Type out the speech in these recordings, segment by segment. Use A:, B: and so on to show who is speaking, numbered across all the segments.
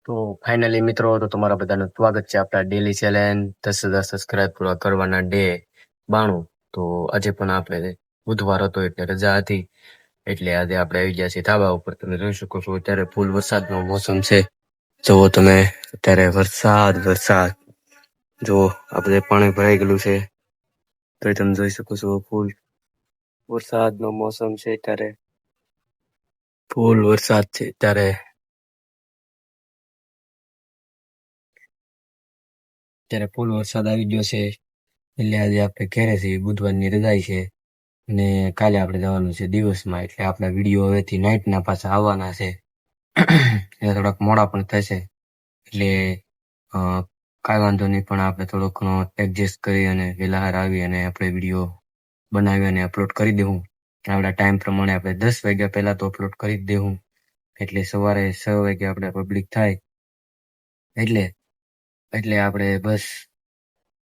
A: તો ફાઇનલી મિત્રો, તો તમારા બધાનું સ્વાગત છે આપણા ડેલી ચેલેન્જ 10,000 સબસ્ક્રાઇબ પૂરા કરવાના ડે 92. તો આજે પણ આપણે બુધવાર હતો એટલે રજા હતી, એટલે આજે આપણે આવી ગયા છીએ ધાબા ઉપર. તમે જોઈ શકો છો અત્યારે ફૂલ વરસાદનો મોસમ છે. જુઓ તમે, અત્યારે વરસાદ જો આપણે પાણી ભરાઈ ગયેલું છે. તો તમે જોઈ શકો છો ફૂલ વરસાદનો મોસમ છે. અત્યારે ફૂલ વરસાદ છે. અત્યારે ફૂલ વરસાદ આવી ગયો છે. એટલે આજે આપણે ઘરે છીએ, બુધવારની રજા છે અને કાલે આપણે જવાનું છે દિવસમાં. એટલે આપણા વિડીયો હવેથી નાઇટના પાછા આવવાના છે. એટલે થોડાક મોડા પણ થશે, એટલે કાંઈ વાંધો નહીં, પણ આપણે થોડોક ઘણો એડજસ્ટ કરી અને વહેલા આવી અને આપણે વિડીયો બનાવી અને અપલોડ કરી દેવું. આપણા ટાઈમ પ્રમાણે આપણે 10 વાગ્યા પહેલા તો અપલોડ કરી જ દેવું. એટલે સવારે 6 વાગે આપણે પબ્લિક થાય એટલે આપણે બસ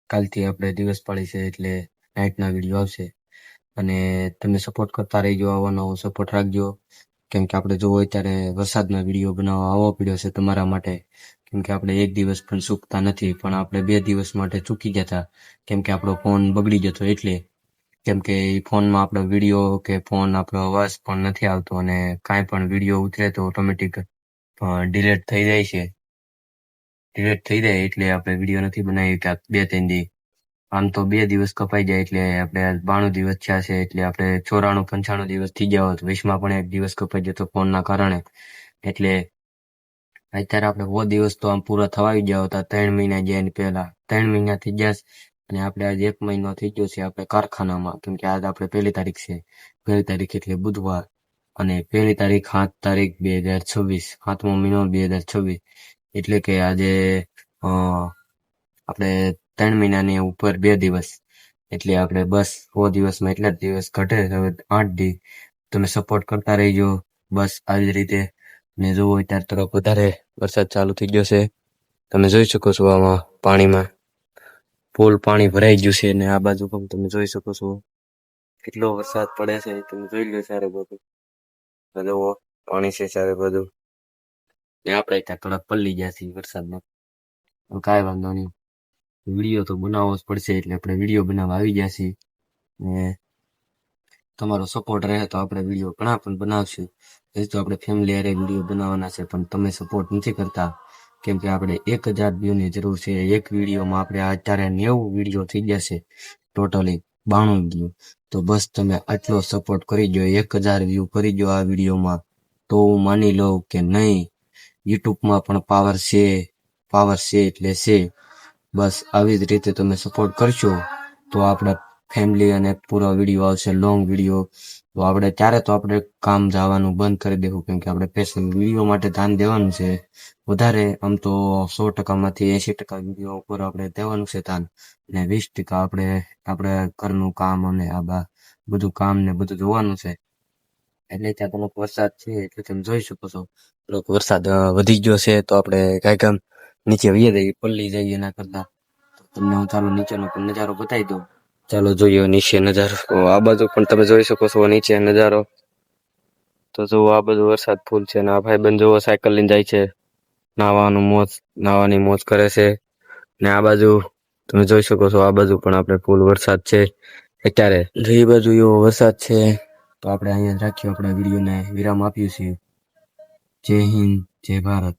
A: કાલથી આપણે દિવસ પાળી છે, એટલે નાઇટના વિડીયો આવશે. અને તમે સપોર્ટ કરતા રહીજો, આવો નવો સપોર્ટ રાખજો. કેમ કે આપણે જોવો ત્યારે વરસાદના વિડીયો બનાવવા આવવો પડ્યો છે તમારા માટે. કેમ કે આપણે એક દિવસ પણ ચૂકતા નથી, પણ આપણે 2 દિવસ માટે ચૂકી ગયા હતા. કેમ કે આપણો ફોન બગડી જતો, એટલે કેમ કે એ ફોનમાં આપણો વિડીયો કે આપણો અવાજ પણ નથી આવતો, અને કાંઈ પણ વિડીયો ઉતરે તો ઓટોમેટિક ડિલીટ થઈ જાય છે. એટલે આપણે વિડીયો નથી બનાવી કે 2-3 દી. આમ તો 2 દિવસ કપાઈ જાય, એટલે આપણે 92 દિવસ થયા છે. એટલે આપણે 94-95 દિવસ થઈ ગયા હોત. 20માં પણ 1 દિવસ કપાઈ જતો ફોનના કારણે. એટલે અત્યારે આપણે 100 દિવસ તો આમ પૂરા થવા આવી ગયા હતા 3 મહિના ગયા પહેલા. 3 મહિના થઈ ગયા અને આપણે આજે 1 મહિનો થઈ ગયો છે આપણે કારખાનામાં. કેમ કે આજે આપણે 1 તારીખ છે. 1 તારીખ એટલે બુધવાર, અને 1 તારીખ 7 તારીખ 2026, 7મો મહિનો 2026. એટલે કે આજે આપણે 3 મહિનાની ઉપર 2 દિવસ. એટલે આપણે બસ 100 દિવસમાં એટલા જ દિવસ ઘટે, હવે 8 દી. તમે સપોર્ટ કરતા રહીજો બસ આવી જ રીતે. ને જોવો અત્યારે થોડોક વધારે વરસાદ ચાલુ થઈ ગયો છે. તમે જોઈ શકો છો આમાં પાણીમાં ફૂલ પાણી ભરાઈ ગયું છે. ને આ બાજુ પણ તમે જોઈ શકો છો કેટલો વરસાદ પડે છે. તમે જોઈ લો ચારે બધું, જુઓ પાણી છે ચારે બધું. ને આપણે ત્યાં થોડાક પલ્લી ગયા છીએ વરસાદમાં. કાંઈ વાંધો નહીં, વિડીયો તો બનાવવો જ પડશે. એટલે આપણે વિડીયો બનાવવા આવી ગયા છીએ. ને તમારો સપોર્ટ રહે તો આપણે વિડીયો ઘણા પણ બનાવશું. હજી તો આપણે ફેમિલી હારે વિડીયો બનાવવાના છે, પણ તમે સપોર્ટ નથી કરતા. કેમ કે આપણે 1000 વ્યૂની જરૂર છે એક વિડીયોમાં. આપણે અત્યારે 90 વિડીયો થઈ જશે, ટોટલી 92 વ્યૂ. તો બસ તમે આટલો સપોર્ટ કરી દો, 1000 વ્યૂ કરી દો આ વિડીયોમાં, તો હું માની લઉં કે નહીં, યુટ્યુબમાં પણ પાવર છે એટલે છે. બસ આવી જ રીતે તમે સપોર્ટ કરશો તો આપણા ફેમિલી અને પૂરો વિડીયો આવશે, લોંગ વિડીયો. તો આપણે કામ જવાનું બંધ કરી દેવું. કેમ કે આપણે પેશન વિડીયો માટે ધ્યાન દેવાનું છે વધારે. આમ તો 100%માંથી 80% વિડીયો ઉપર આપણે દેવાનું છે ધ્યાન, ને 20% આપણે ઘરનું કામ અને આ બધું કામ ને બધું જોવાનું છે. એટલે ત્યાં થોડોક વરસાદ છે, એટલે તમે જોઈ શકો છો થોડોક વરસાદ વધી ગયો છે. તો આપણે કાંઈ કામ નીચે વહી જઈએ, પલ્લી જઈએ એના કરતા. તમને હું ચાલો નીચેનો પણ નજારો બતાવી દઉં. ચાલો જોઈએ નીચે નજારો. આ બાજુ પણ તમે જોઈ શકો છો નીચે નજારો. તો જો આ બધું વરસાદ ફૂલ છે, ને આ ભાઈબંધ જોવો સાયકલ લઈને જાય છે, નાવાની મોજ કરે છે. ને આ બાજુ તમે જોઈ શકો છો, આ બાજુ પણ આપણે ફૂલ વરસાદ છે અત્યારે. એ બાજુ એવો વરસાદ છે. તો આપણે અહીંયા રાખીએ, આપણા વિડીયોને વિરામ આપ્યું છે. જય હિન્દ, જય ભારત.